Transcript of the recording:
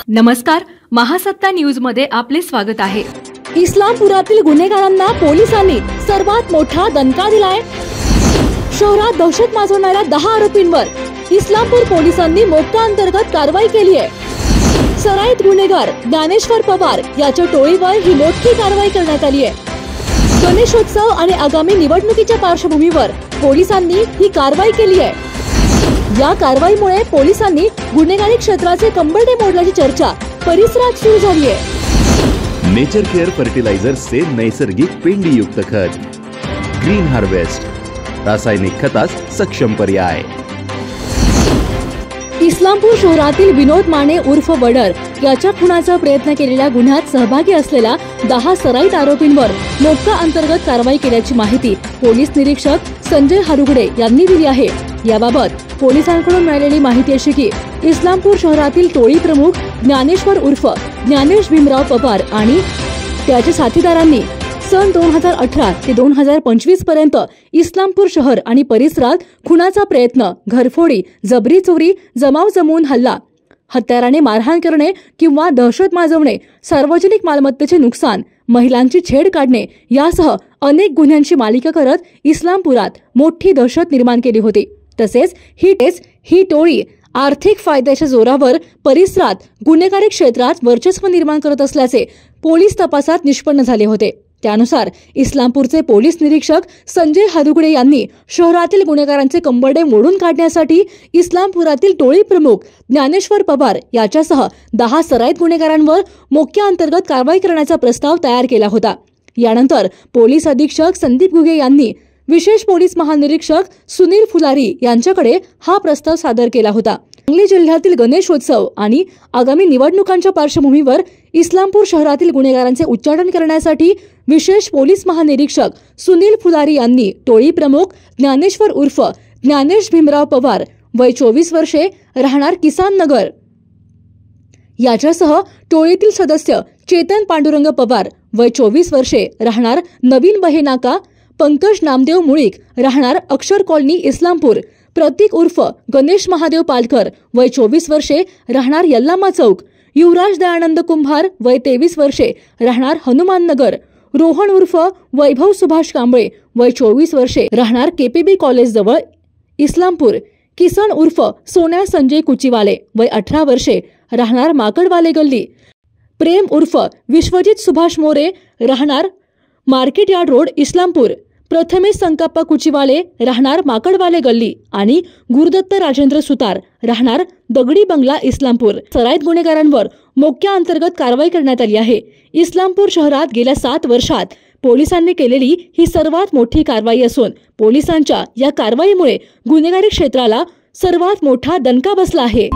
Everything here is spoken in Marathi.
नमस्कार, महासत्ता न्यूज मध्ये आपले स्वागत आहे। इस्लामपुरातील गुन्हेगारांना पोलिसांनी सर्वात मोठा दणका दिलाय। शहरात दहशत माजवणाऱ्या 10 आरोपींवर इस्लामपूर पोलिसांनी मोक्का अंतर्गत कारवाई केली आहे। सराईत गुन्हेगार ज्ञानेश्वर पवार याच्या टोळीवर ही मोठी कारवाई करण्यात आली आहे। गणेशोत्सव आणि आगामी निवडणुकीच्या पार्श्वभूमीवर पोलिसांनी ही कारवाई केली आहे। या कारवाईमुळे पोलिसांनी गुन्हेगारी क्षेत्राचे कंबरडे मोडल्याची चर्चा परिसरात सुरू झाली आहे। नेचर केअर फर्टिलायझर से नैसर्गिक पेंडीयुक्त खत, ग्रीन हार्वेस्ट, रासायनिक खतास सक्षम पर्याय। इस्लामपूर शहरातील विनोद माने उर्फ वडर याच्या खुनाचा प्रयत्न केलेल्या गुन्ह्यात सहभागी असलेल्या 10 सराईत आरोपींवर मोक्का अंतर्गत कारवाई केल्याची माहिती पोलीस निरीक्षक संजय हारुगडे यांनी दिली आहे। याबाबत पोलिसांकडून मिळालेली माहिती अशी की इस्लामपूर शहरातील टोळी प्रमुख ज्ञानेश्वर उर्फ ज्ञानेश भीमराव पवार आणि त्याच्या साथीदारांनी सन 2018 ते 2025 पर्यंत इस्लामपूर शहर आणि परिसरात खुनाचा प्रयत्न, घरफोडी, जबरी चोरी, जमाव जमवून हल्ला, हत्याराने मारहाण करणे किंवा दहशत माजवणे, सार्वजनिक मालमत्तेचे नुकसान, महिलांची छेड काढणे यासह अनेक गुन्ह्यांची मालिका करत इस्लामपुरात मोठी दहशत निर्माण केली होती। तसेच ही टोळी आर्थिक फायद्याच्या जोरावर परिसरात गुन्हेगारी क्षेत्रात वर्चस्व निर्माण करत असल्याचे पोलीस तपासात निष्पन्न झाले होते। त्यानुसार इस्लामपूरचे पोलीस निरीक्षक संजय हारुगडे यांनी शहरातील गुन्हेगारांचे कंबरडे मोडून काढण्यासाठी इस्लामपुरातील टोळी प्रमुख ज्ञानेश्वर पवार याच्यासह 10 सराईत गुन्हेगारांवर मोक्या अंतर्गत कारवाई करण्याचा प्रस्ताव तयार केला होता। यानंतर पोलीस अधीक्षक संदीप घुगे यांनी विशेष पोलीस महानिरीक्षक सुनील फुलारी यांच्याकडे हा प्रस्ताव सादर केला होता। सांगली जिल्ह्यातील गणेशोत्सव आणि आगामी निवडणुकांच्या पार्श्वभूमीवर इस्लामपूर शहरातील गुन्हेगारांचे उच्चाटन करण्यासाठी विशेष पोलीस महानिरीक्षक सुनील फुलारी यांनी टोळी प्रमुख ज्ञानेश्वर उर्फ ज्ञानेश भीमराव पवार वय 24 वर्षे राहणार किसान नगर याच्यासह टोळीतील सदस्य चेतन पांडुरंग पवार वय 24 वर्षे राहणार नवीन बहेनाका, पंकज नामदेव मुळीक राहणार अक्षर कॉलनी इस्लामपूर, प्रतीक उर्फ गणेश महादेव पालकर वय 24 वर्षे राहणार यल्लामा चौक, युवराज दयानंद कुंभार वय 23 वर्षे राहणार हनुमान नगर, रोहन उर्फ वैभव सुभाष कांबळे वय 24 वर्षे राहणार केपीबी कॉलेज जवळ इस्लामपूर, किसन उर्फ सोन्या संजय कुचीवाले वय 18 वर्षे राहणार माकडवाले गल्ली, प्रेम उर्फ विश्वजित सुभाष मोरे राहणार market yard road Islampur, Prathamesh Sankappa Kuchiwale राहणार माकडवाले गल्ली आणि गुरुदत्त राजेंद्र सुतार राहणार दगडी बंगला इस्लामपूर सराईत गुन्हेगारांवर मोक्या अंतर्गत कारवाई करण्यात आली आहे। इस्लामपूर शहरात गेल्या 7 वर्षात पोलिसांनी केलेली ही सर्वात मोठी कारवाई असून पोलिसांच्या या कारवाईमुळे गुन्हेगारी क्षेत्राला सर्वात मोठा दणका बसला आहे।